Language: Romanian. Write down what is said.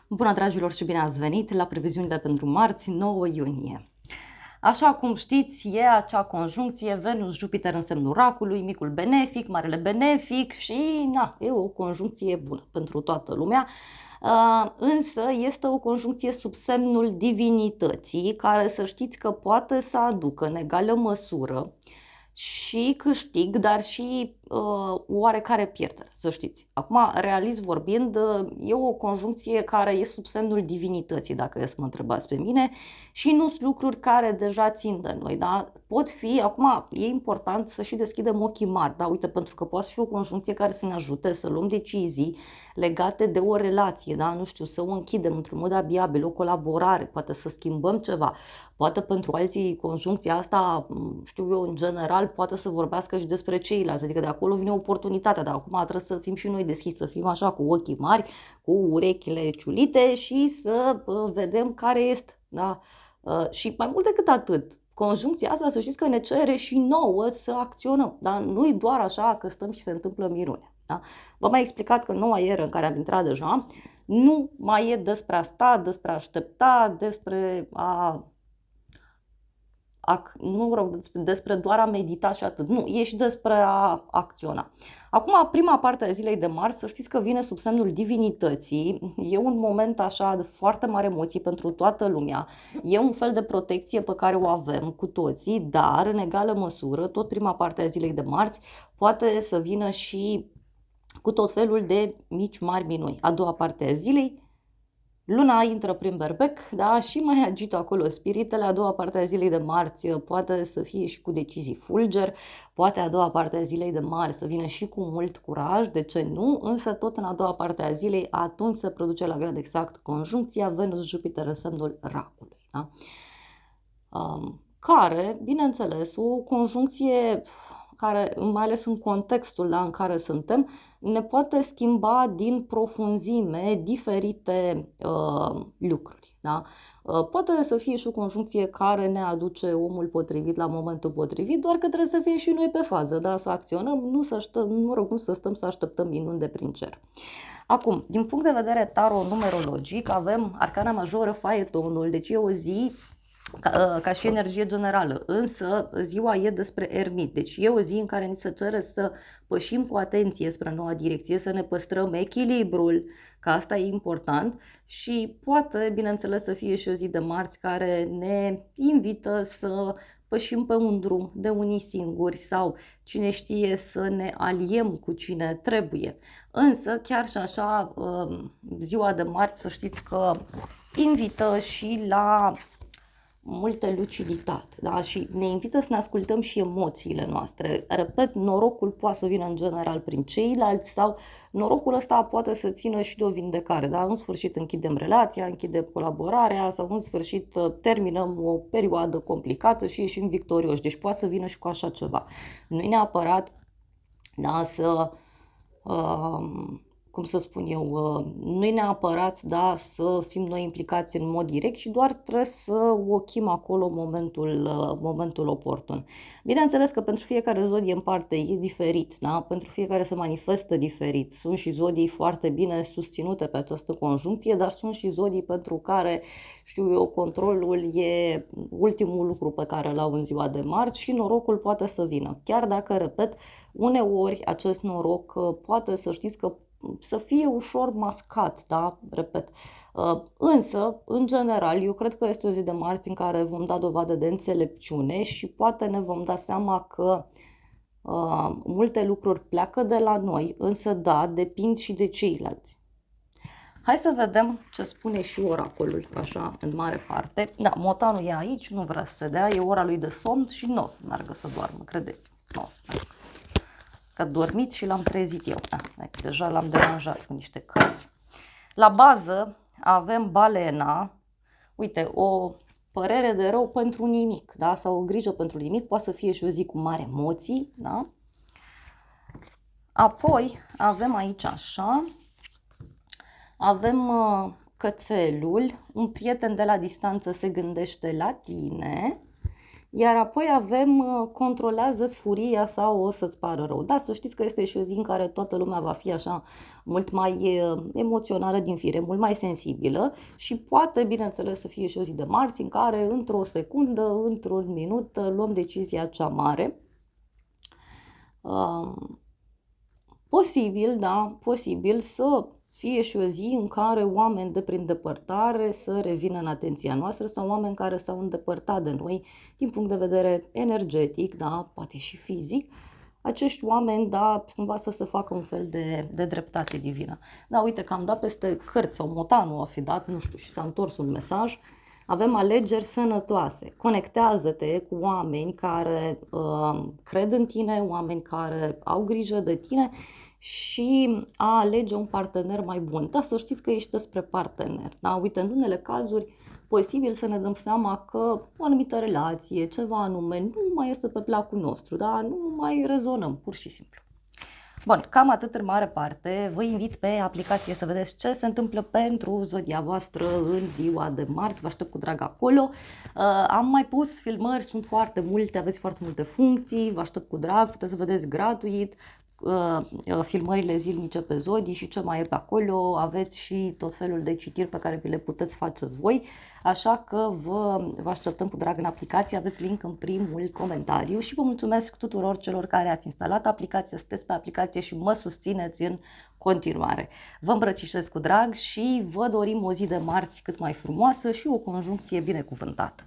Bună, dragilor, și bine ați venit la previziunile pentru marți, 9 iunie. Așa cum știți, e acea conjuncție Venus-Jupiter în semnul racului, micul benefic, marele benefic și e o conjuncție bună pentru toată lumea. Însă este o conjuncție sub semnul divinității, care să știți că poate să aducă în egală măsură și câștig, dar și oarecare pierdere, să știți. Acum, realist vorbind, e o conjuncție care e sub semnul divinității, dacă e să mă întrebați pe mine, și nu sunt lucruri care deja țin de noi, da? Pot fi, acum, e important să și deschidem ochii mari, da? Uite, pentru că poate fi o conjuncție care să ne ajute să luăm decizii legate de o relație, da? Nu știu, să o închidem într-un mod abiabil, o colaborare, poate să schimbăm ceva, poate pentru alții conjuncția asta, știu eu, în general, poate să vorbească și despre ceilalți, adică de acolo vine oportunitatea, dar acum trebuie să fim și noi deschiși, să fim așa cu ochii mari, cu urechile ciulite și să vedem care este, da? Și mai mult decât atât, conjuncția asta, să știți că ne cere și nouă să acționăm, da? Nu-i doar așa că stăm și se întâmplă minune, da? V-am mai explicat că noua eră în care am intrat deja nu mai e despre a sta, despre a aștepta, despre despre doar a medita și atât. Nu, e și despre a acționa. Acum, prima parte a zilei de marți, să știți că vine sub semnul divinității. E un moment așa de foarte mare emoții pentru toată lumea. E un fel de protecție pe care o avem cu toții, dar în egală măsură, tot prima parte a zilei de marți poate să vină și cu tot felul de mici mari minuni. A doua parte a zilei, luna intră prin berbec, da, și mai agită acolo spiritele. A doua parte a zilei de marți poate să fie și cu decizii fulger, poate a doua parte a zilei de marți să vină și cu mult curaj, de ce nu, însă tot în a doua parte a zilei atunci se produce la grad exact conjuncția Venus-Jupiter în semnul racului, da? Care, bineînțeles, o conjuncție care, mai ales în contextul în care suntem, ne poate schimba din profunzime diferite lucruri. Da? Poate să fie și o conjuncție care ne aduce omul potrivit la momentul potrivit, doar că trebuie să fie și noi pe fază, da? Să acționăm, nu să stăm să așteptăm minuni de prin cer. Acum, din punct de vedere tarot-numerologic, avem arcana majoră, faetonul, deci e o zi ca și energie generală, însă ziua e despre ermit, deci e o zi în care ni se cere să pășim cu atenție spre noua direcție, să ne păstrăm echilibrul, că asta e important și poate, bineînțeles, să fie și o zi de marți care ne invită să pășim pe un drum de unii singuri sau, cine știe, să ne aliem cu cine trebuie. Însă, chiar și așa, ziua de marți, să știți că invită și la multă luciditate, da? Și ne invită să ne ascultăm și emoțiile noastre. Repet, norocul poate să vină în general prin ceilalți sau norocul ăsta poate să țină și de o vindecare, da? În sfârșit închidem relația, închidem colaborarea sau în sfârșit terminăm o perioadă complicată și ieșim victorioși. Deci poate să vină și cu așa ceva. Nu e neapărat, da, să cum să spun eu, nu e neapărat, da, să fim noi implicați în mod direct și doar trebuie să ochim acolo momentul oportun. Bineînțeles că pentru fiecare zodie în parte e diferit, da? Pentru fiecare se manifestă diferit. Sunt și zodii foarte bine susținute pe această conjuncție, dar sunt și zodii pentru care, știu eu, controlul e ultimul lucru pe care îl au în ziua de marți și norocul poate să vină. Chiar dacă, repet, uneori acest noroc poate să știți că să fie ușor mascat, da? Repet. Însă, în general, eu cred că este o zi de marți în care vom da dovadă de înțelepciune și poate ne vom da seama că multe lucruri pleacă de la noi, însă da, depind și de ceilalți. Hai să vedem ce spune și oracolul, așa, în mare parte. Da, motanul e aici, nu vrea să se dea, e ora lui de somn și nu o să meargă să doarmă, credeți. Nu o să meargă. Că dormit și l-am trezit eu. Deja l-am deranjat cu niște cărți. La bază avem balena, uite, o părere de rău pentru nimic, da? Sau o grijă pentru nimic, poate să fie și o zi cu mari emoții, da? Apoi avem aici așa, avem cățelul, un prieten de la distanță se gândește la tine, Iar apoi avem controlează-ți furia sau o să-ți pară rău. Da, să știți că este și o zi în care toată lumea va fi așa mult mai emoțională din fire, mult mai sensibilă și poate, bineînțeles, să fie și o zi de marți în care într-o secundă, într-un minut, luăm decizia cea mare. Posibil, da, posibil să fie și o zi în care oameni de prin depărtare să revină în atenția noastră sau oameni care s-au îndepărtat de noi din punct de vedere energetic, da, poate și fizic, acești oameni, da, cumva să se facă un fel de dreptate divină. Da, uite că am dat peste cărți sau motanul a fi dat, nu știu, și s-a întors un mesaj. Avem alegeri sănătoase. Conectează-te cu oameni care cred în tine, oameni care au grijă de tine și a alege un partener mai bun. Da, să știți că ești despre partener. Da? Uite, în unele cazuri, posibil să ne dăm seama că o anumită relație, ceva anume, nu mai este pe placul nostru, da? Nu mai rezonăm, pur și simplu. Bun, cam atât în mare parte. Vă invit pe aplicație să vedeți ce se întâmplă pentru zodia voastră în ziua de marți. Vă aștept cu drag acolo. Am mai pus filmări, sunt foarte multe, aveți foarte multe funcții. Vă aștept cu drag, puteți să vedeți gratuit filmările zilnice pe zodii și ce mai e pe acolo. Aveți și tot felul de citiri pe care vi le puteți face voi. Așa că vă așteptăm cu drag în aplicație, aveți link în primul comentariu și vă mulțumesc tuturor celor care ați instalat aplicația, sunteți pe aplicație și mă susțineți în continuare. Vă îmbrățișez cu drag și vă dorim o zi de marți cât mai frumoasă și o conjuncție binecuvântată.